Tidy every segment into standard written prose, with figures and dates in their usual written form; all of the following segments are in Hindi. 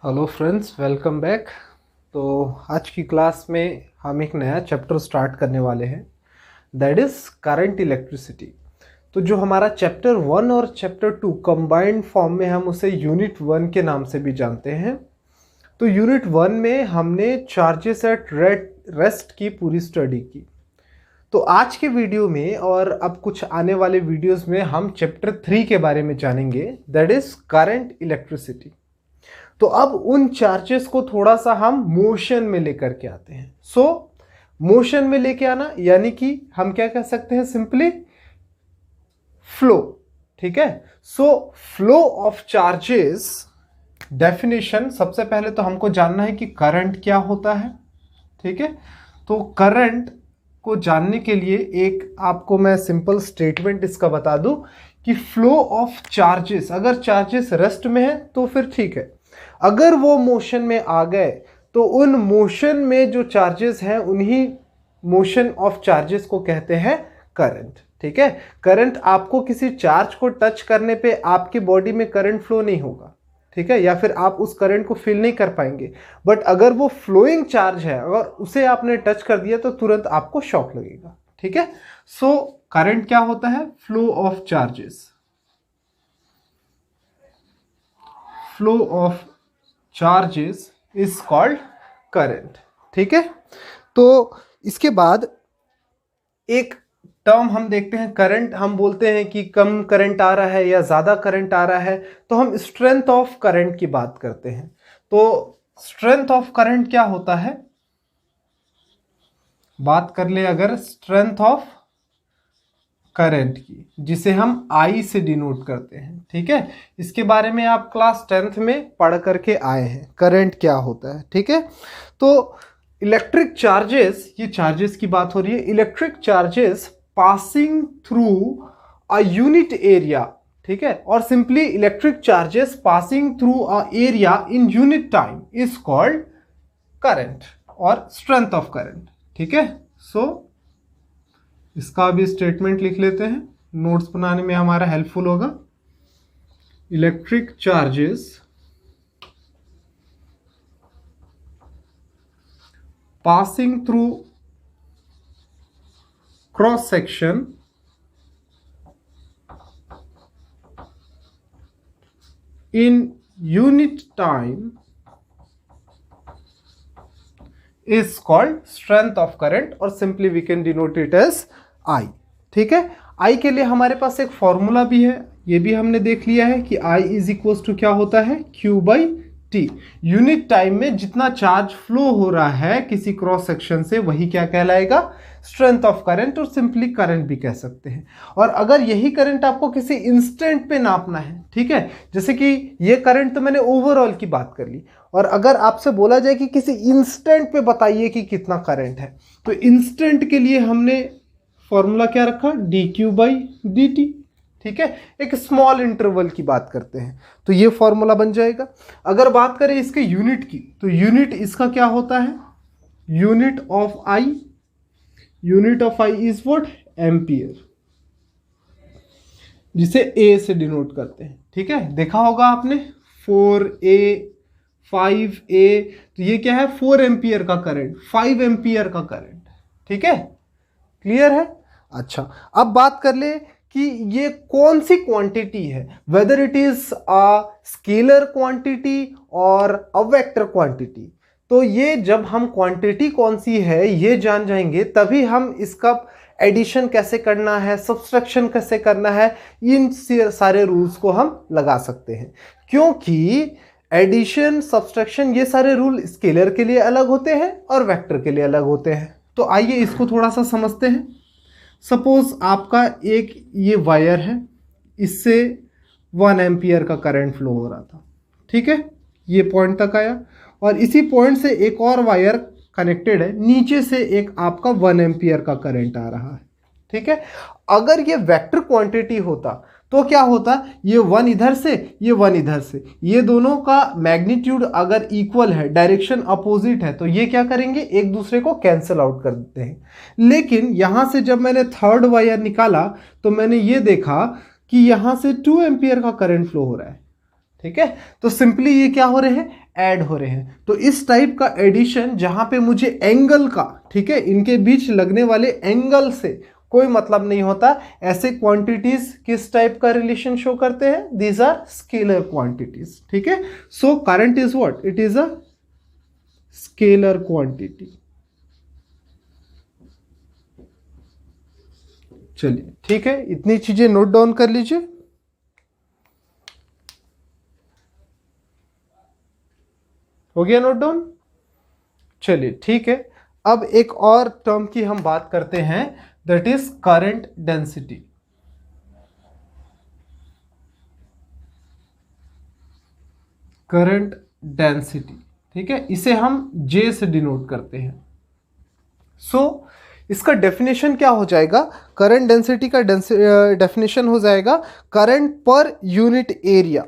Hello friends, welcome back. तो आज की क्लास में हम एक नया चैप्टर स्टार्ट करने वाले हैं, दैट इज़ करंट इलेक्ट्रिसिटी। तो जो हमारा चैप्टर 1 और चैप्टर 2 कंबाइंड फॉर्म में हम उसे यूनिट 1 के नाम से भी जानते हैं। तो यूनिट 1 में हमने चार्जेस एट रेस्ट की पूरी स्टडी की। तो आज के वीडियो में और अब कुछ आने वाले वीडियोस में हम चैप्टर 3 के बारे में जानेंगे, दैट इज़ करंट इलेक्ट्रिसिटी। तो अब उन चार्जेस को थोड़ा सा हम मोशन में लेकर के आते हैं। मोशन में लेके आना यानी कि हम क्या कह सकते हैं, सिंपली फ्लो। ठीक है। फ्लो ऑफ चार्जेस डेफिनेशन, सबसे पहले तो हमको जानना है कि करंट क्या होता है। ठीक है। तो करंट को जानने के लिए एक आपको मैं सिंपल स्टेटमेंट इसका बता दूं कि फ्लो ऑफ चार्जेस, अगर चार्जेस रेस्ट में है तो फिर ठीक है, अगर वो मोशन में आ गए तो उन मोशन में जो चार्जेस हैं उन्हीं मोशन ऑफ चार्जेस को कहते हैं करंट। ठीक है। करंट आपको किसी चार्ज को टच करने पे आपकी बॉडी में करंट फ्लो नहीं होगा, ठीक है, या फिर आप उस करंट को फील नहीं कर पाएंगे। बट अगर वो फ्लोइंग चार्ज है, अगर उसे आपने टच कर दिया तो तुरंत आपको शॉक लगेगा। ठीक है। करंट क्या होता है? Flow of charges. Flow of charges is called current. ठीक है। तो इसके बाद एक टर्म हम देखते हैं, करंट। हम बोलते हैं कि कम करंट आ रहा है या ज्यादा करंट आ रहा है, तो हम स्ट्रेंथ ऑफ करंट की बात करते हैं। तो स्ट्रेंथ ऑफ करंट क्या होता है, बात कर ले अगर स्ट्रेंथ ऑफ करंट की, जिसे हम आई से डिनोट करते हैं। ठीक है। इसके बारे में आप क्लास 10th में पढ़ करके आए हैं, करंट क्या होता है। ठीक है। तो इलेक्ट्रिक चार्जेस, ये चार्जेस की बात हो रही है, electric charges passing through a unit area. ठीक है। और simply electric charges passing through a area in unit time is called current और स्ट्रेंथ ऑफ करंट। ठीक है। इसका भी स्टेटमेंट लिख लेते हैं, नोट्स बनाने में हमारा हेल्पफुल होगा। Electric charges passing through cross section in unit time is called strength of current और simply we can denote it as I। ठीक है। I के लिए हमारे पास एक फॉर्मूला भी है, ये भी हमने देख लिया है कि I इज इक्वल टू क्या होता है, Q by T. Unit time में जितना चार्ज फ्लो हो रहा है किसी क्रॉस सेक्शन से, वही क्या कहलाएगा, स्ट्रेंथ ऑफ करंट, और सिंपली करंट भी कह सकते हैं। और अगर यही करंट आपको किसी इंस्टेंट पे नापना है, ठीक है, जैसे कि ये करंट तो मैंने ओवरऑल की बात कर ली, और अगर आपसे बोला जाए कि किसी इंस्टेंट पे बताइए कि कितना करंट है, तो इंस्टेंट के लिए हमने फॉर्मूला क्या रखा, D Q by D T. ठीक है। एक स्मॉल इंटरवल की बात करते हैं तो ये फॉर्मूला बन जाएगा। अगर बात करें इसके यूनिट की, तो यूनिट इसका क्या होता है, unit of I, unit of I is what, ampere, जिसे ए से डिनोट करते हैं। ठीक है। देखा होगा आपने 4A 5A, तो ये क्या है, 4 एम्पियर का करंट, 5 एम्पियर का करंट। ठीक है। क्लियर है। अच्छा, अब बात कर ले कि ये कौन सी क्वांटिटी है, whether it is a scalar quantity और अ वेक्टर क्वांटिटी। तो ये जब हम क्वांटिटी कौन सी है ये जान जाएंगे, तभी हम इसका एडिशन कैसे करना है, सब्सट्रैक्शन कैसे करना है, इन सारे रूल्स को हम लगा सकते हैं। क्योंकि एडिशन, सब्सट्रैक्शन, ये सारे रूल स्केलर के लिए अलग होते हैं और वेक्टर के लिए अलग होते हैं। तो आइए इसको थोड़ा सा समझते हैं। सपोज आपका एक ये वायर है, इससे 1 एम्पियर का करंट फ्लो हो रहा था। ठीक है। ये पॉइंट तक आया, और इसी पॉइंट से एक और वायर कनेक्टेड है, नीचे से एक आपका 1 एम्पियर का करंट आ रहा है। ठीक है। अगर ये वेक्टर क्वांटिटी होता तो क्या होता, ये 1 इधर से, ये 1 इधर से, ये दोनों का मैग्नीट्यूड अगर इक्वल है, डायरेक्शन अपोजिट है, तो ये क्या करेंगे, एक दूसरे को कैंसिल आउट कर देते हैं। लेकिन यहां से जब मैंने थर्ड वायर निकाला तो मैंने ये देखा कि यहां से 2 एम्पियर का करंट फ्लो हो रहा है। ठीक है। तो सिंपली ये क्या हो रहे हैं, ऐड हो रहे हैं। तो इस टाइप का एडिशन जहां पे मुझे एंगल का, ठीक है, इनके बीच लगने वाले एंगल से कोई मतलब नहीं होता, ऐसे क्वांटिटीज किस टाइप का रिलेशन शो करते हैं, दीज आर स्केलर क्वांटिटीज। ठीक है। So current is what, it is a scalar quantity. चलिए ठीक है, इतनी चीजें नोट डाउन कर लीजिए। हो गया नोट डाउन। चलिए ठीक है, अब एक और टर्म की हम बात करते हैं, that is current density. Current density, ठीक है, इसे हम J से डिनोट करते हैं। सो इसका डेफिनेशन क्या हो जाएगा, करंट डेंसिटी का डेफिनेशन हो जाएगा करंट पर यूनिट एरिया।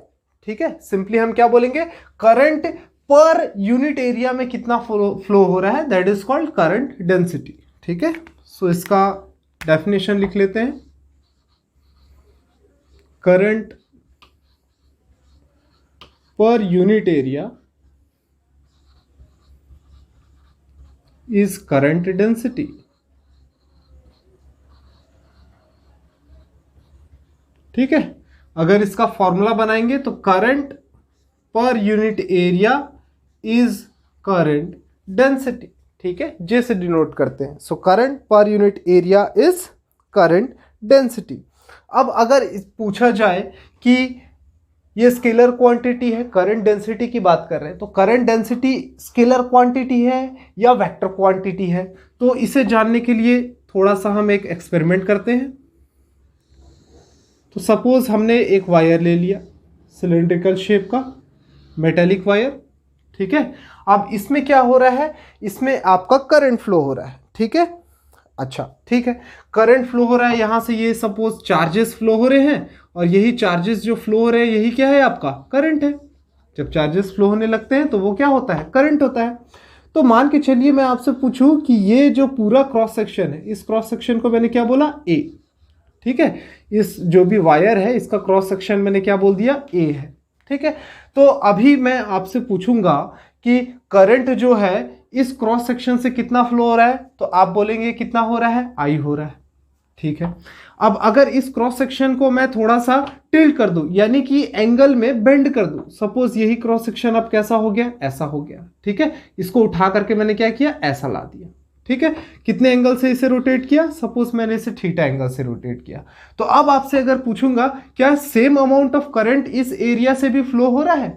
ठीक है, सिंपली हम क्या बोलेंगे, करंट पर यूनिट एरिया में कितना फ्लो हो रहा है, that is called current density. ठीक है। सो इसका डेफिनेशन लिख लेते हैं, current per unit area is current density. ठीक है, अगर इसका फॉर्मूला बनाएंगे तो current per unit area is current density. ठीक है, जे से डिनोट करते हैं। So current per unit area is current density. अब अगर पूछा जाए कि ये स्केलर क्वांटिटी है, करंट डेंसिटी की बात कर रहे हैं, तो करंट डेंसिटी स्केलर क्वांटिटी है या वेक्टर क्वांटिटी है, तो इसे जानने के लिए थोड़ा सा हम एक एक्सपेरिमेंट करते हैं। तो सपोज हमने एक वायर ले लिया, सिलेंड्रिकल शेप का मेटेलिक वायर। ठीक है, अब इसमें क्या हो रहा है, इसमें आपका करंट फ्लो हो रहा है। ठीक है, अच्छा ठीक है, करंट फ्लो हो रहा है, यहां से ये सपोज चार्जेस फ्लो हो रहे हैं, और यही चार्जेस जो फ्लो हो रहे हैं यही क्या है, आपका करंट है। जब चार्जेस फ्लो होने लगते हैं तो वो क्या होता है, करंट होता है। तो मान के चलिए मैं आपसे पूछूं कि ये जो पूरा क्रॉस सेक्शन है, इस क्रॉस सेक्शन को मैंने क्या बोला, ए। ठीक है, इस जो भी वायर है इसका क्रॉस सेक्शन मैंने क्या बोल दिया, ए है। ठीक है, तो अभी मैं आपसे पूछूंगा कि करंट जो है इस क्रॉस सेक्शन से कितना फ्लो हो रहा है, तो आप बोलेंगे कितना हो रहा है, आई हो रहा है। ठीक है, अब अगर इस क्रॉस सेक्शन को मैं थोड़ा सा टिल्ट कर दूं, यानी कि एंगल में बेंड कर दूं, सपोज यही क्रॉस सेक्शन अब कैसा हो गया, ऐसा हो गया। ठीक है, इसको उठा करके मैंने क्या किया, ऐसा ला दिया। ठीक है, कितने एंगल से इसे रोटेट किया, सपोज मैंने इसे थीटा एंगल से रोटेट किया। तो अब आपसे अगर पूछूंगा क्या सेम अमाउंट ऑफ करंट इस एरिया से भी फ्लो हो रहा है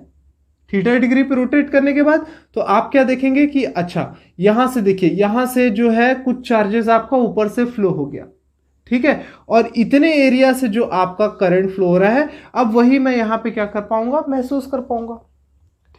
थीटा डिग्री पे रोटेट करने के बाद, तो आप क्या देखेंगे कि अच्छा यहां से देखिए, यहां से जो है कुछ चार्जेस आपका ऊपर से फ्लो हो गया। ठीक है, और इतने एरिया से जो आपका करंट फ्लो हो रहा है, अब वही मैं यहां पे क्या कर पाऊंगा, महसूस कर पाऊंगा।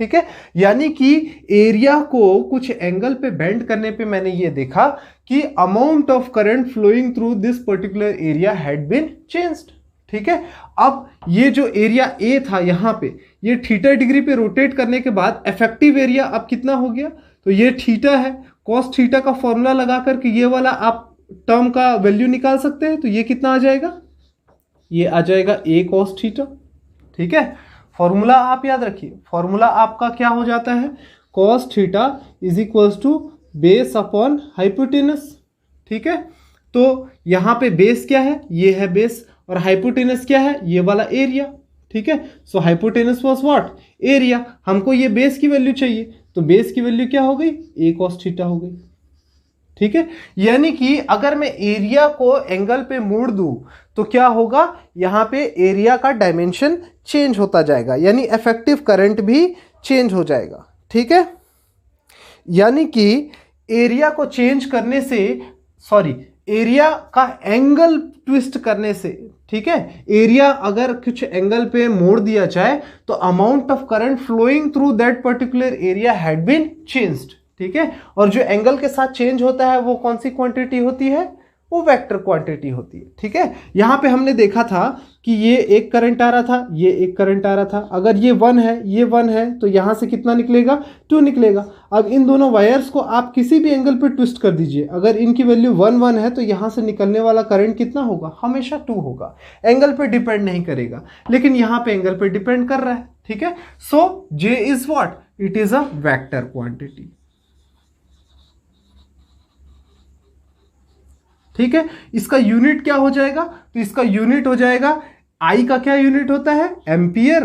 ठीक है, यानी कि एरिया को कुछ एंगल पे बेंड करने पे मैंने ये देखा कि amount of current flowing through this particular area had been changed. ठीक है, अब ये जो एरिया ए था यहां पे, ये थीटा डिग्री पे रोटेट करने के बाद इफेक्टिव एरिया अब कितना हो गया, तो ये थीटा है, कॉस थीटा का फॉर्मूला लगा करके ये वाला आप टर्म का वैल्यू निकाल सकते हैं। तो ये कितना आ जाएगा, ये आ जाएगा ए कॉस थीटा। ठीक है, फॉर्मूला आप याद रखिए, फॉर्मूला आपका क्या हो जाता है, cos theta is equals to base upon hypotenuse. ठीक है, तो यहां पे बेस क्या है, ये है बेस, और हाइपोटेनस क्या है, ये वाला एरिया। ठीक है, सो हाइपोटेनस वाज व्हाट, एरिया। हमको ये बेस की वैल्यू चाहिए, तो बेस की वैल्यू क्या हो गई, ए कॉस थीटा हो गई। ठीक है, यानी कि अगर मैं एरिया को एंगल पे मोड़ दूं तो क्या होगा, यहां पे एरिया का डायमेंशन चेंज होता जाएगा, यानी इफेक्टिव करंट भी चेंज हो जाएगा। ठीक है, यानी कि एरिया को चेंज करने से, सॉरी, एरिया का एंगल ट्विस्ट करने से, ठीक है, एरिया अगर कुछ एंगल पे मोड़ दिया जाए तो amount of current flowing through that particular area had been changed. ठीक है, और जो एंगल के साथ चेंज होता है वो कौन सी क्वांटिटी होती है, वो वेक्टर क्वांटिटी होती है। ठीक है, यहां पे हमने देखा था कि ये एक करंट आ रहा था, ये एक करंट आ रहा था, अगर ये 1 है, ये 1 है, तो यहां से कितना निकलेगा, 2 निकलेगा। अब इन दोनों वायर्स को आप किसी भी एंगल पे ट्विस्ट कर दीजिए, अगर इनकी वैल्यू 1 1 है तो यहां से निकलने वाला करंट कितना होगा, हमेशा 2 होगा। एंगल पे डिपेंड नहीं करेगा, लेकिन यहां पे एंगल पे डिपेंड कर रहा है। ठीक है। सो J is what, it is a vector quantity, ठीक है। इसका यूनिट क्या हो जाएगा, तो इसका यूनिट हो जाएगा, I का क्या यूनिट होता है, एम्पियर,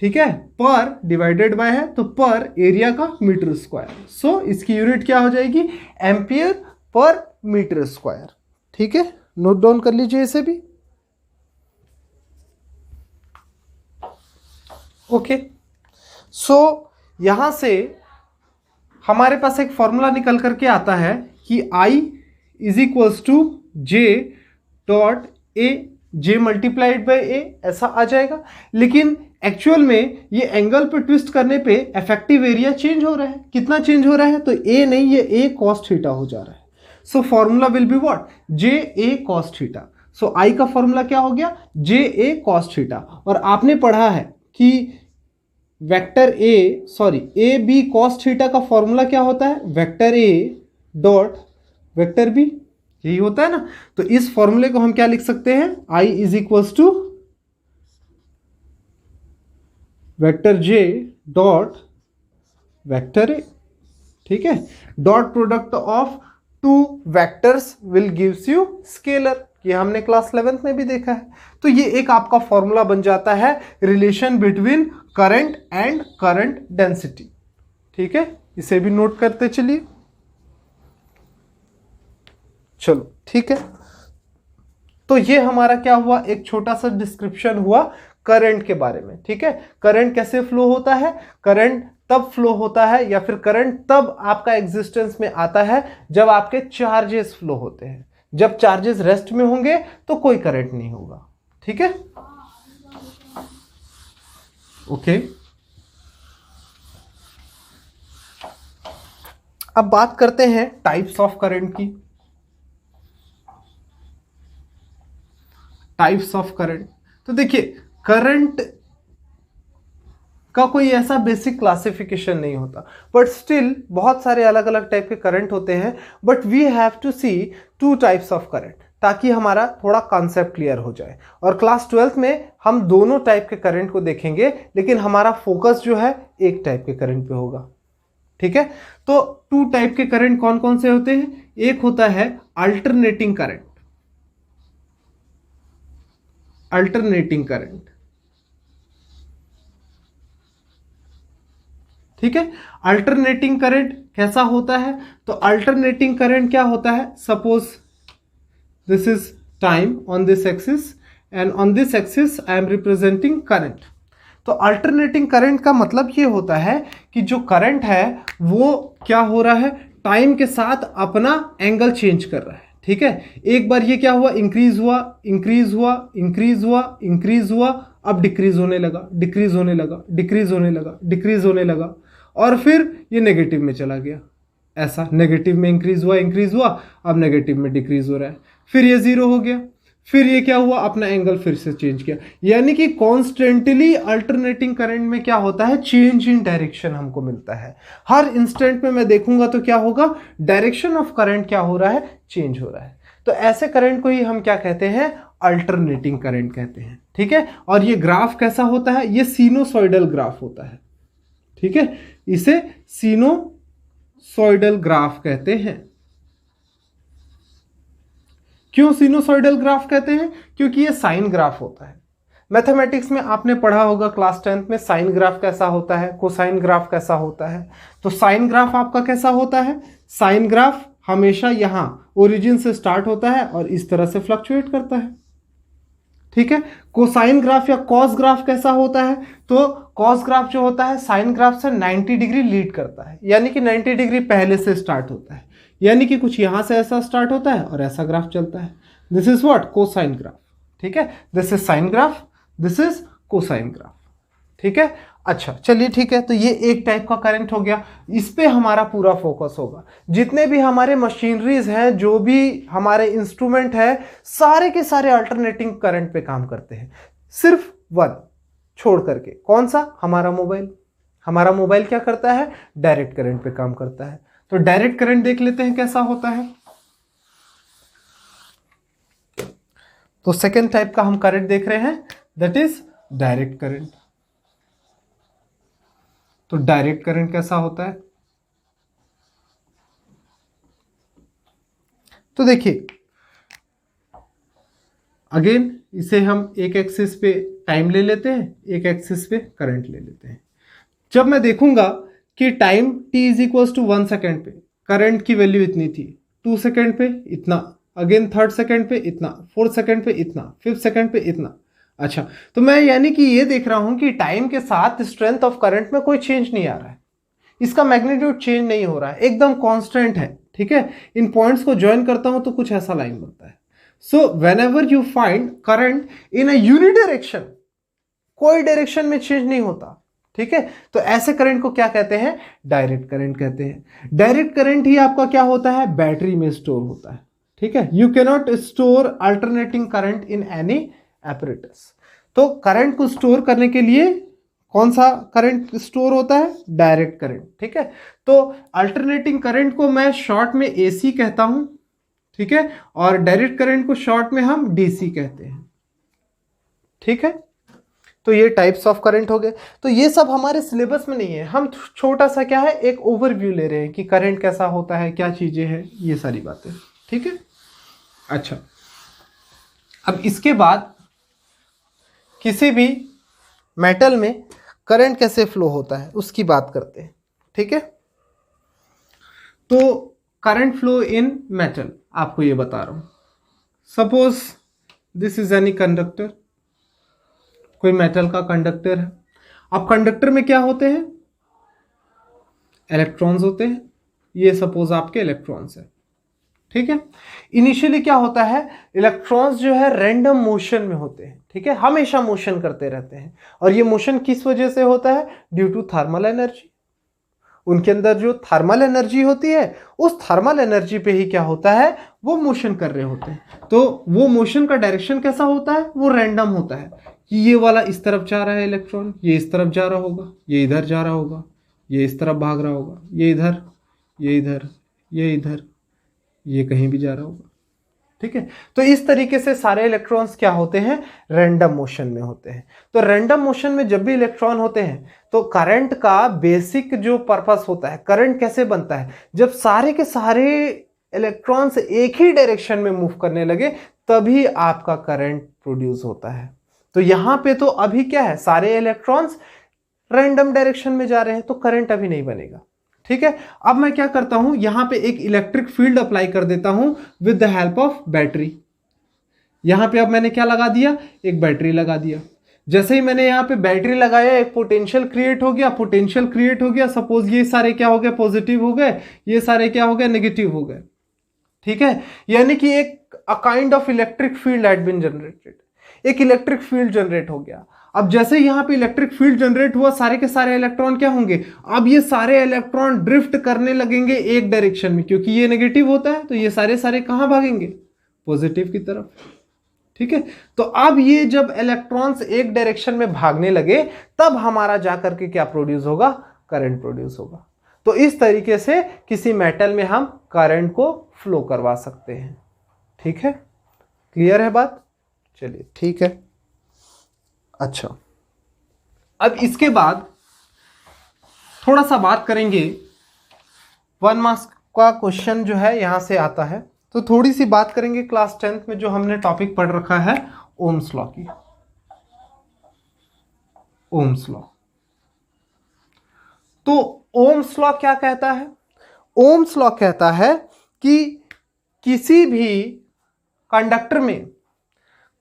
ठीक है, पर डिवाइडेड बाय है तो पर एरिया का मीटर स्क्वायर। सो इसकी यूनिट क्या हो जाएगी, एम्पियर पर मीटर स्क्वायर, ठीक है। नोट डाउन कर लीजिए इसे भी। ओके, सो यहां से हमारे पास एक फॉर्मूला निकल करके आता है कि I is equals to J dot A, J multiplied by A, ऐसा आ जाएगा। लेकिन एक्चुअल में ये एंगल पे ट्विस्ट करने पे इफेक्टिव एरिया चेंज हो रहा है। कितना चेंज हो रहा है, तो A नहीं, ये A cos थीटा हो जा रहा है। So formula will be what, J A cos theta. So I का फॉर्मूला क्या हो गया, J A cos थीटा। और आपने पढ़ा है कि vector A B cos theta का फॉर्मूला क्या होता है, vector A dot vector B, यही होता है ना। तो इस फॉर्मूले को हम क्या लिख सकते हैं, I is equals to vector J dot vector A, ठीक है। Dot product of two vectors will gives you scalar, ये हमने क्लास 11th में भी देखा है। तो ये एक आपका फॉर्मूला बन जाता है relation between current and current density, ठीक है। इसे भी नोट करते चलिए, चलो ठीक है। तो ये हमारा क्या हुआ, एक छोटा सा डिस्क्रिप्शन हुआ करंट के बारे में, ठीक है। करंट कैसे फ्लो होता है, करंट तब फ्लो होता है या फिर करंट तब आपका एग्जिस्टेंस में आता है जब आपके चार्जेस फ्लो होते हैं। जब चार्जेस रेस्ट में होंगे तो कोई करंट नहीं होगा, ठीक है। ओके, अब बात करते हैं टाइप्स ऑफ करंट की। टाइप्स ऑफ करंट, तो देखिए करंट का कोई ऐसा बेसिक क्लासिफिकेशन नहीं होता, बट स्टिल बहुत सारे अलग अलग टाइप के करंट होते हैं। But we have to see two types of current, ताकि हमारा थोड़ा कॉन्सेप्ट क्लियर हो जाए। और क्लास 12th में हम दोनों टाइप के करंट को देखेंगे, लेकिन हमारा फोकस जो है एक टाइप के करंट पे होगा, ठीक है। तो टू टाइप के करंट कौन कौन से होते हैं, एक होता है अल्टरनेटिंग करंट, अल्टरनेटिंग करंट, ठीक है। अल्टरनेटिंग करंट कैसा होता है, तो अल्टरनेटिंग करंट क्या होता है, suppose this is time on this axis and on this axis I am representing current. तो अल्टरनेटिंग करंट का मतलब ये होता है कि जो करंट है वो क्या हो रहा है, टाइम के साथ अपना एंगल चेंज कर रहा है, ठीक है। एक बार ये क्या हुआ, इंक्रीज हुआ, इंक्रीज हुआ, इंक्रीज हुआ, इंक्रीज हुआ, अब डिक्रीज होने लगा, डिक्रीज होने लगा, डिक्रीज होने लगा, डिक्रीज होने लगा, और फिर ये नेगेटिव में चला गया। ऐसा नेगेटिव में इंक्रीज हुआ, इंक्रीज हुआ, अब नेगेटिव में डिक्रीज हो रहा है, फिर ये जीरो हो गया, फिर ये क्या हुआ, अपना एंगल फिर से चेंज किया। यानी कि कॉन्स्टेंटली अल्टरनेटिंग करंट में क्या होता है, चेंज इन डायरेक्शन हमको मिलता है। हर इंस्टेंट में मैं देखूंगा तो क्या होगा, डायरेक्शन ऑफ करंट क्या हो रहा है, चेंज हो रहा है। तो ऐसे करंट को ही हम क्या कहते हैं, अल्टरनेटिंग करंट कहते हैं, ठीक है। और ये ग्राफ कैसा होता है, ये सिनुसॉइडल ग्राफ होता है, ठीक है। इसे सिनुसॉइडल ग्राफ कहते हैं। क्यों सिनुसॉइडल ग्राफ कहते हैं, क्योंकि ये साइन ग्राफ होता है। मैथमेटिक्स में आपने पढ़ा होगा क्लास 10th में, साइन ग्राफ कैसा होता है, कोसाइन ग्राफ कैसा होता है। तो साइन ग्राफ आपका कैसा होता है, साइन ग्राफ हमेशा यहां ओरिजिन से स्टार्ट होता है और इस तरह से फ्लक्चुएट करता है, ठीक है। कोसाइन ग्राफ या कॉस ग्राफ कैसा होता है, तो कॉस ग्राफ जो होता है साइन ग्राफ से 90 डिग्री लीड करता है, यानी कि 90 डिग्री पहले से स्टार्ट होता है, यानी कि कुछ यहां से ऐसा स्टार्ट होता है और ऐसा ग्राफ चलता है। This is what, cosine graph, ठीक है। This is sine graph, this is cosine graph, ठीक है। अच्छा चलिए ठीक है, तो ये एक टाइप का करंट हो गया, इस पे हमारा पूरा फोकस होगा। जितने भी हमारे मशीनरीज हैं, जो भी हमारे इंस्ट्रूमेंट है, सारे के सारे अल्टरनेटिंग करंट पे काम करते हैं, सिर्फ वन छोड़ करके। कौन सा, हमारा मोबाइल। हमारा मोबाइल क्या करता है, डायरेक्ट करंट पे काम करता है। तो डायरेक्ट करंट देख लेते हैं कैसा होता है। तो सेकेंड टाइप का हम करंट देख रहे हैं, दैट इज डायरेक्ट करंट। तो डायरेक्ट करंट कैसा होता है? तो देखिए अगेन इसे हम एक एक्सिस पे टाइम ले लेते हैं, एक एक्सिस पे करंट ले लेते हैं। जब मैं देखूंगा कि time t is equal to 1 second पे करंट की वैल्यू इतनी थी, 2 सेकेंड पे इतना, अगेन थर्ड सेकेंड पे इतना, फोर्थ सेकेंड पे इतना, फिफ्थ सेकेंड पे इतना। अच्छा, तो मैं यानी कि ये देख रहा हूं कि टाइम के साथ स्ट्रेंथ ऑफ करंट में कोई चेंज नहीं आ रहा है, इसका मैग्नीट्यूड चेंज नहीं हो रहा है, एकदम कांस्टेंट है। ठीक है, इन पॉइंट्स को ज्वाइन करता हूं तो कुछ ऐसा लाइन बनता है। So whenever you find current in a unidirection, कोई डायरेक्शन में चेंज नहीं होता, ठीक है, तो ऐसे करंट को क्या कहते हैं? डायरेक्ट करंट कहते हैं। डायरेक्ट करंट ही आपका क्या होता है? बैटरी में स्टोर होता है। ठीक है, you cannot store alternating current in any apparatus. तो करंट को स्टोर करने के लिए कौन सा करंट स्टोर होता है? Direct current. ठीक है, तो अल्टरनेटिंग करंट को मैं शॉर्ट में एसी कहता हूं, ठीक है, और डायरेक्ट करंट को शॉर्ट में हम डीसी कहते हैं। ठीक है, तो ये टाइप्स ऑफ करंट हो गए। तो ये सब हमारे सिलेबस में नहीं है, हम छोटा सा क्या है, एक ओवरव्यू ले रहे हैं कि करंट कैसा होता है, क्या चीजें हैं, ये सारी बातें। ठीक है, अच्छा, अब इसके बाद किसी भी मेटल में करंट कैसे फ्लो होता है उसकी बात करते हैं। ठीक है, तो करंट फ्लो इन मेटल आपको ये बता रहा हूं। Suppose this is any conductor, कोई मेटल का कंडक्टर है। अब कंडक्टर में क्या होते हैं? इलेक्ट्रॉन्स होते हैं। ये सपोज आपके इलेक्ट्रॉन्स है। ठीक है, इनिशियली क्या होता है, इलेक्ट्रॉन्स जो है रैंडम मोशन में होते हैं। ठीक है, हमेशा मोशन करते रहते हैं, और ये मोशन किस वजह से होता है? Due to thermal energy. उनके अंदर जो थर्मल एनर्जी होती है, उस थर्मल एनर्जी पे ही क्या होता है, वो मोशन कर रहे होते हैं। तो वो मोशन का डायरेक्शन कैसा होता है? वो रैंडम होता है कि ये वाला इस तरफ जा रहा है इलेक्ट्रॉन, ये इस तरफ जा रहा होगा, ये इधर जा रहा होगा, ये इस तरफ भाग रहा होगा, ये इधर, ये इधर, ये इधर, ये कहीं भी जा रहा होगा। ठीक है, तो इस तरीके से सारे इलेक्ट्रॉन्स क्या होते हैं? रैंडम मोशन में होते हैं। तो रैंडम मोशन में जब भी इलेक्ट्रॉन होते हैं तो करंट का बेसिक जो पर्पस होता है, करंट कैसे बनता है? जब सारे के सारे इलेक्ट्रॉन्स एक ही डायरेक्शन में मूव करने लगे तभी आपका करंट प्रोड्यूस होता है। तो यहां पे तो अभी क्या है, सारे इलेक्ट्रॉन्स रैंडम डायरेक्शन में जा रहे हैं, तो करंट अभी नहीं बनेगा। ठीक है, अब मैं क्या करता हूं, यहां पे एक इलेक्ट्रिक फील्ड अप्लाई कर देता हूं with the help of battery. यहां पे अब मैंने क्या लगा दिया? एक बैटरी लगा दिया। जैसे ही मैंने यहां पे बैटरी लगाया, एक पोटेंशियल क्रिएट हो गया, पोटेंशियल क्रिएट हो गया। सपोज ये सारे क्या हो गए? पॉजिटिव हो गए, ये सारे क्या हो गए? नेगेटिव हो गए। ठीक है, यानी कि एक a kind of electric field had been generated, एक इलेक्ट्रिक फील्ड जनरेट हो गया। अब जैसे यहां पे इलेक्ट्रिक फील्ड जनरेट हुआ, सारे के सारे इलेक्ट्रॉन क्या होंगे? अब ये सारे इलेक्ट्रॉन ड्रिफ्ट करने लगेंगे एक डायरेक्शन में, क्योंकि ये नेगेटिव होता है, तो ये सारे सारे कहां भागेंगे? पॉजिटिव की तरफ। ठीक है, तो अब ये जब इलेक्ट्रॉन्स एक डायरेक्शन में भागने लगे तब हमारा जाकर के क्या प्रोड्यूस होगा? करंट प्रोड्यूस होगा। तो इस तरीके से किसी मेटल में हम करंट को फ्लो करवा सकते हैं। ठीक है, क्लियर है बात? चलिए ठीक है। अच्छा, अब इसके बाद थोड़ा सा बात करेंगे, 1 मार्क्स का क्वेश्चन जो है यहां से आता है, तो थोड़ी सी बात करेंगे क्लास 10th में जो हमने टॉपिक पढ़ रखा है ओम्स लॉ की। ओम्स लॉ, तो ओम्स लॉ क्या कहता है? ओम्स लॉ कहता है कि किसी भी कंडक्टर में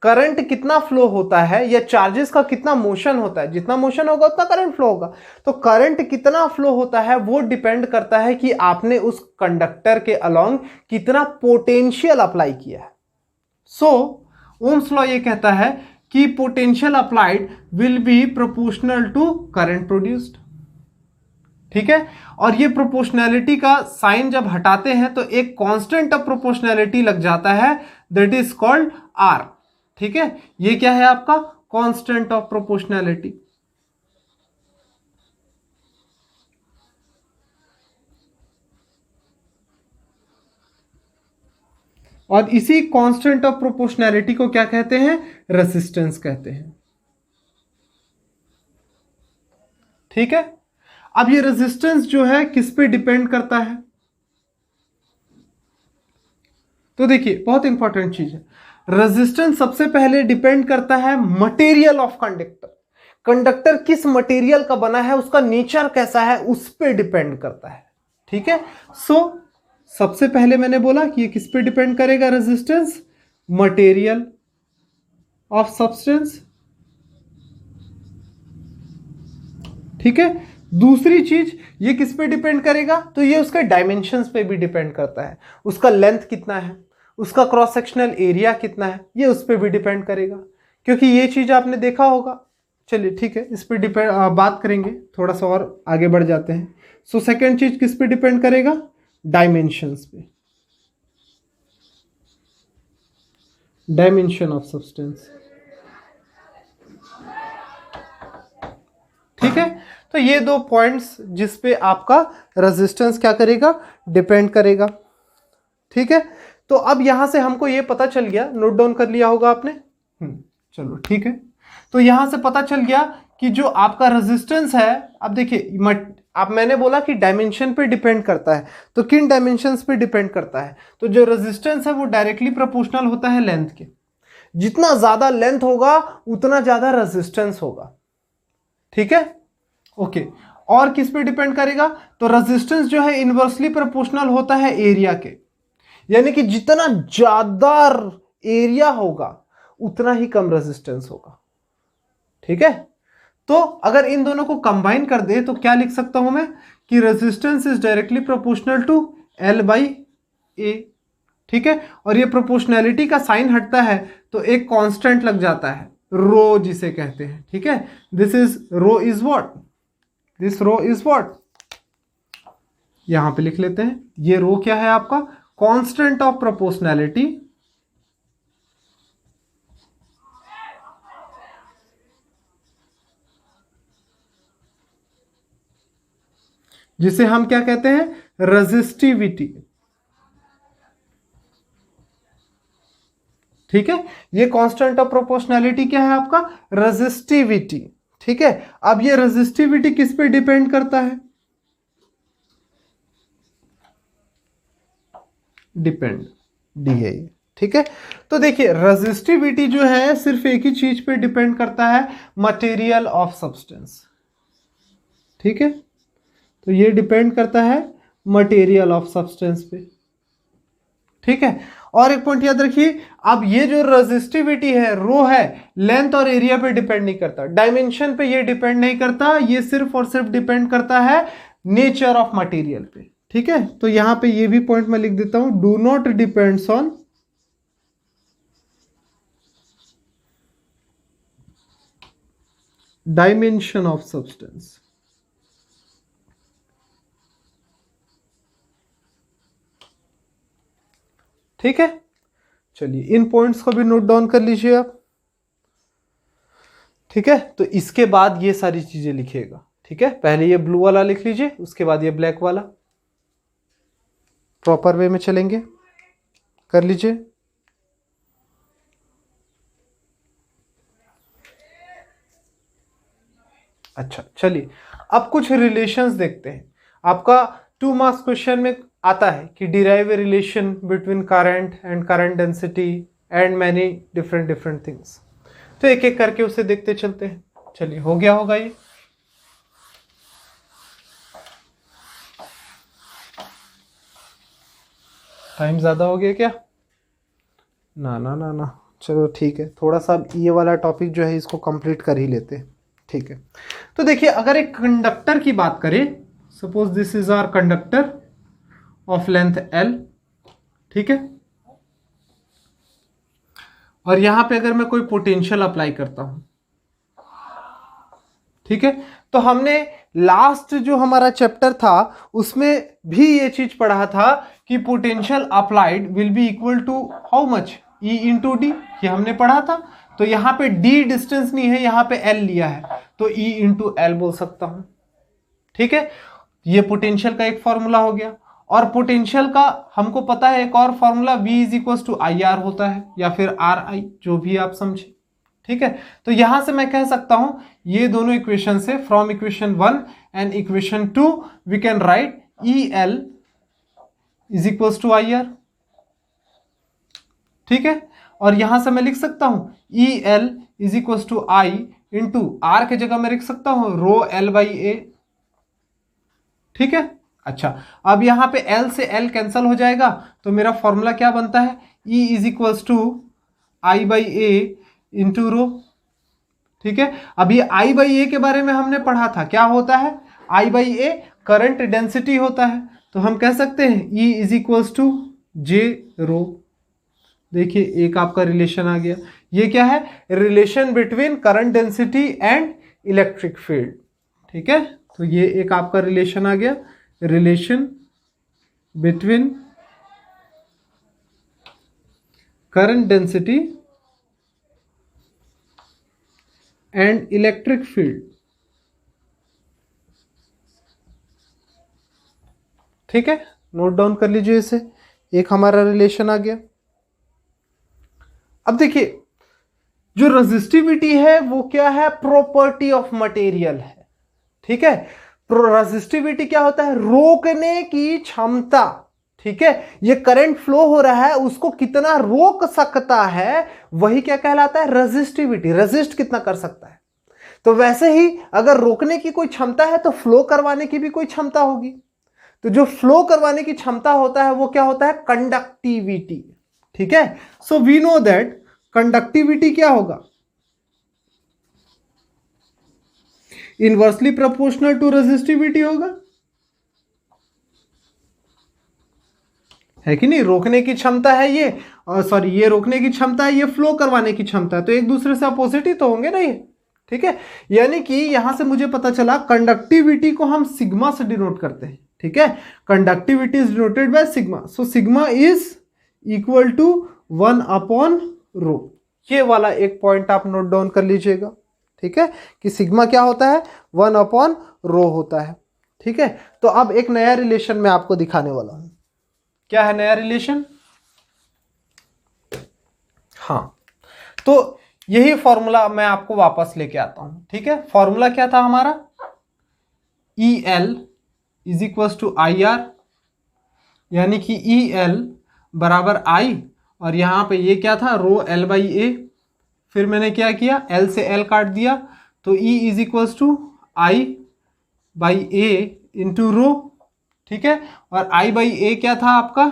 करंट कितना फ्लो होता है या चार्जेस का कितना मोशन होता है, जितना मोशन होगा उतना करंट फ्लो होगा। तो करंट कितना फ्लो होता है वो डिपेंड करता है कि आपने उस कंडक्टर के अलोंग कितना पोटेंशियल अप्लाई किया है। सो ओम्स लॉ ये कहता है कि potential applied will be proportional to current produced. ठीक है, और ये प्रोपोर्शनैलिटी का साइन जब हटाते हैं तो एक कांस्टेंट ऑफ प्रोपोर्शनैलिटी लग जाता है, दैट इज कॉल्ड आर। ठीक है, ये क्या है आपका? Constant of proportionality. और इसी कांस्टेंट ऑफ प्रोपोर्शनैलिटी को क्या कहते हैं? रेजिस्टेंस कहते हैं। ठीक है, अब ये रेजिस्टेंस जो है किस पे डिपेंड करता है? तो देखिए बहुत इंपॉर्टेंट चीज है, रेजिस्टेंस सबसे पहले डिपेंड करता है मटेरियल ऑफ कंडक्टर। कंडक्टर किस मटेरियल का बना है, उसका नेचर कैसा है, उस पे डिपेंड करता है। ठीक है, सो सबसे पहले मैंने बोला कि ये किस पे डिपेंड करेगा, रेजिस्टेंस, मटेरियल ऑफ सब्सटेंस। ठीक है, दूसरी चीज ये किस पे डिपेंड करेगा, तो ये उसके डायमेंशंस पे भी डिपेंड करता है, उसका लेंथ कितना है, उसका क्रॉस सेक्शनल एरिया कितना है, ये उस पे भी डिपेंड करेगा, क्योंकि ये चीज आपने देखा होगा। चलिए ठीक है, इस पे डिपेंड बात करेंगे, थोड़ा सा और आगे बढ़ जाते हैं। सो सेकेंड चीज किस पे डिपेंड करेगा, डायमेंशंस पे, डायमेंशन ऑफ सब्सटेंस। ठीक है, तो ये दो पॉइंट्स जिस पे आपका रेजिस्टेंस क्या करेगा, डिपेंड करेगा। ठीक है, तो अब यहां से हमको ये पता चल गया, नोट डाउन कर लिया होगा आपने। चलो ठीक है, तो यहां से पता चल गया कि जो आपका रेजिस्टेंस है, अब देखिए अब मैंने बोला कि डायमेंशन पे डिपेंड करता है, तो किन डायमेंशंस पे डिपेंड करता है, तो जो रेजिस्टेंस है वो डायरेक्टली प्रोपोर्शनल होता है लेंथ के। जितना ज्यादा लेंथ होगा उतना ज्यादा रेजिस्टेंस होगा। ठीक है, ओके। और किस पे डिपेंड करेगा, तो रेजिस्टेंस जो है इनवर्सली प्रोपोर्शनल होता है एरिया के, यानी कि जितना ज्यादा एरिया होगा उतना ही कम रेजिस्टेंस होगा। ठीक है, तो अगर इन दोनों को कंबाइन कर दे तो क्या लिख सकता हूं मैं, कि resistance is directly proportional to L by A। ठीक है, और ये प्रोपोर्शनैलिटी का साइन हटता है तो एक कांस्टेंट लग जाता है, रो जिसे कहते हैं। ठीक है, this is rho is what, this rho is what, यहां पे लिख लेते हैं, ये रो क्या है आपका, कांस्टेंट ऑफ प्रोपोर्शनैलिटी, जिसे हम क्या कहते हैं, रेजिस्टिविटी। ठीक है, ये कांस्टेंट ऑफ प्रोपोर्शनैलिटी क्या है आपका, रेजिस्टिविटी। ठीक है, अब ये रेजिस्टिविटी किस पे डिपेंड करता है, डिपेंड डी है। ठीक है, तो देखिए रेजिस्टिविटी जो है सिर्फ एक ही चीज पे डिपेंड करता है, मटेरियल ऑफ सब्सटेंस। ठीक है, तो ये डिपेंड करता है मटेरियल ऑफ सब्सटेंस पे। ठीक है, और एक पॉइंट याद रखिए, अब ये जो रेजिस्टिविटी है, रो है, लेंथ और एरिया पे डिपेंड नहीं करता, डायमेंशन पे ये डिपेंड नहीं करता, ये सिर्फ और सिर्फ डिपेंड करता है नेचर ऑफ मटेरियल पे। ठीक है, तो यहां पे ये भी पॉइंट मैं लिख देता हूं, do not depends on dimension of substance. ठीक है, चलिए इन पॉइंट्स को भी नोट डाउन कर लीजिए आप। ठीक है, तो इसके बाद ये सारी चीजें लिखिएगा। ठीक है, पहले ये ब्लू वाला लिख लीजिए, उसके बाद ये ब्लैक वाला, प्रॉपर वे में चलेंगे, कर लीजिए। अच्छा चलिए, अब कुछ रिलेशंस देखते हैं। आपका 2 मार्क्स क्वेश्चन में आता है कि derive a relation between current and current density and many different things. तो एक एक करके उसे देखते चलते हैं। चलिए, हो गया होगा ये, टाइम ज्यादा हो गया क्या, ना ना ना ना, चलो ठीक है, थोड़ा सा ये वाला टॉपिक जो है इसको कंप्लीट कर ही लेते हैं। ठीक है, तो देखिए अगर एक कंडक्टर की बात करें, suppose this is our conductor of length L। ठीक है, और यहां पे अगर मैं कोई पोटेंशियल अप्लाई करता हूं, ठीक है, तो हमने लास्ट जो हमारा चैप्टर था उसमें भी ये चीज पढ़ा था कि potential applied will be equal to how much, E into D, ये हमने पढ़ा था। तो यहां पे D डिस्टेंस नहीं है, यहां पे L लिया है, तो E इंटू L बोल सकता हूं। ठीक है, ये पोटेंशियल का एक फॉर्मूला हो गया। और पोटेंशियल का हमको पता है एक और formula, V is equal to IR होता है, या फिर RI, जो भी आप समझे। ठीक है, तो यहां से मैं कह सकता हूं ये दोनों इक्वेशन से, from equation 1 and equation 2 we can write EL is equals to IR। ठीक है, और यहां से मैं लिख सकता हूं EL is equals to I into R के जगह मैं लिख सकता हूं रो L बाई A। ठीक है, अच्छा, अब यहां पे L से L कैंसल हो जाएगा, तो मेरा फॉर्मूला क्या बनता है, E is equals to I by A into rho. ठीक है, अब ये I बाई A के बारे में हमने पढ़ा था, क्या होता है, I by A current density होता है, तो हम कह सकते हैं E is equals to J rho. देखिए एक आपका रिलेशन आ गया, ये क्या है, relation between current density and electric field. ठीक है, तो ये एक आपका रिलेशन आ गया, relation between current density and electric field. ठीक है, नोट डाउन कर लीजिए इसे, एक हमारा रिलेशन आ गया। अब देखिए जो रेजिस्टिविटी है वो क्या है, प्रॉपर्टी ऑफ मटेरियल है। ठीक है, रेजिस्टिविटी क्या होता है, रोकने की क्षमता। ठीक है, ये करंट फ्लो हो रहा है उसको कितना रोक सकता है, वही क्या कहलाता है, रेजिस्टिविटी। रेजिस्ट कितना कर सकता है, तो वैसे ही अगर रोकने की कोई क्षमता है तो फ्लो करवाने की भी कोई क्षमता होगी, तो जो फ्लो करवाने की क्षमता होता है वो क्या होता है, कंडक्टिविटी। ठीक है, so we know that conductivity क्या होगा, इनवर्सली प्रोपोर्शनल टू रेजिस्टिविटी होगा, है कि नहीं। रोकने की क्षमता है ये, और सॉरी ये रोकने की क्षमता है, ये फ्लो करवाने की क्षमता है, तो एक दूसरे से अपोजिट ही तो होंगे ना ये। ठीक है, यानी कि यहां से मुझे पता चला कंडक्टिविटी को हम सिग्मा से डिनोट करते हैं। ठीक है, conductivity is denoted by sigma, so sigma is equal to 1 upon rho. ये वाला एक पॉइंट आप नोट डाउन कर लीजिएगा। ठीक है, कि सिग्मा क्या होता है, 1 अपॉन रो होता है। ठीक है, तो अब एक नया रिलेशन मैं आपको दिखाने वाला हूं। क्या है नया रिलेशन, हाँ, तो यही फॉर्मूला मैं आपको वापस लेके आता हूं। ठीक है, फॉर्मूला क्या था हमारा, EL is equal to IR, यानी कि EL बराबर I, और यहां पे ये क्या था, रो L बाई A। फिर मैंने क्या किया, L से L काट दिया, तो E is equal to I by A into rho. ठीक है, और I बाई A क्या था आपका,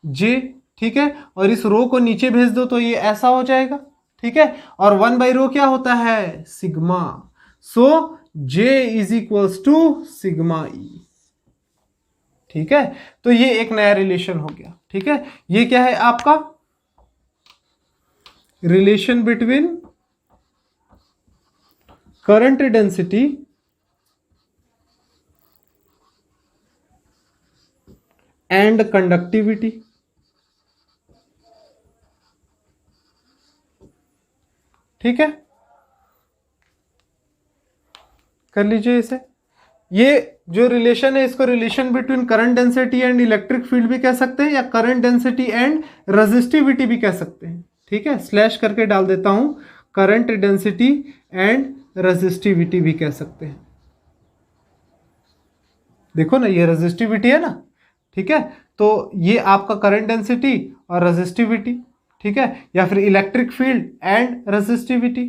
J। ठीक है, और इस रो को नीचे भेज दो तो ये ऐसा हो जाएगा। ठीक है, और 1 बाई रो क्या होता है, sigma, so J is equals to sigma E। ठीक है, तो ये एक नया रिलेशन हो गया। ठीक है, ये क्या है आपका, relation between current density and conductivity. ठीक है, कर लीजिए इसे। ये जो रिलेशन है इसको relation between current density and electric field भी कह सकते हैं, या करंट डेंसिटी एंड रेजिस्टिविटी भी कह सकते हैं। ठीक है, स्लैश करके डाल देता हूं, करंट डेंसिटी एंड रेजिस्टिविटी भी कह सकते हैं। देखो ना, ये रेजिस्टिविटी है ना। ठीक है, तो ये आपका करंट डेंसिटी और रेजिस्टिविटी। ठीक है, या फिर इलेक्ट्रिक फील्ड एंड रेजिस्टिविटी।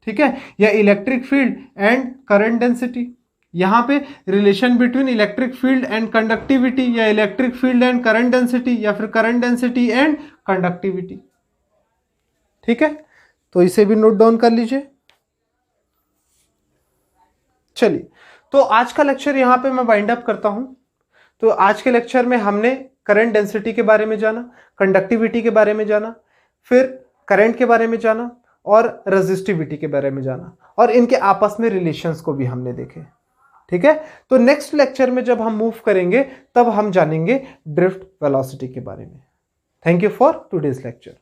ठीक है, या electric field and current density. यहां पे relation between electric field and conductivity, या electric field and current density, या फिर करंट डेंसिटी एंड कंडक्टिविटी। ठीक है, तो इसे भी नोट डाउन कर लीजिए। चलिए, तो आज का लेक्चर यहां पे मैं वाइंड अप करता हूं। तो आज के लेक्चर में हमने करंट डेंसिटी के बारे में जाना, कंडक्टिविटी के बारे में जाना, फिर करंट के बारे में जाना, और रेजिस्टिविटी के बारे में जाना, और इनके आपस में रिलेशंस को भी हमने देखे। ठीक है, तो नेक्स्ट लेक्चर में जब हम मूव करेंगे तब हम जानेंगे ड्रिफ्ट वेलोसिटी के बारे में। Thank you for today's lecture.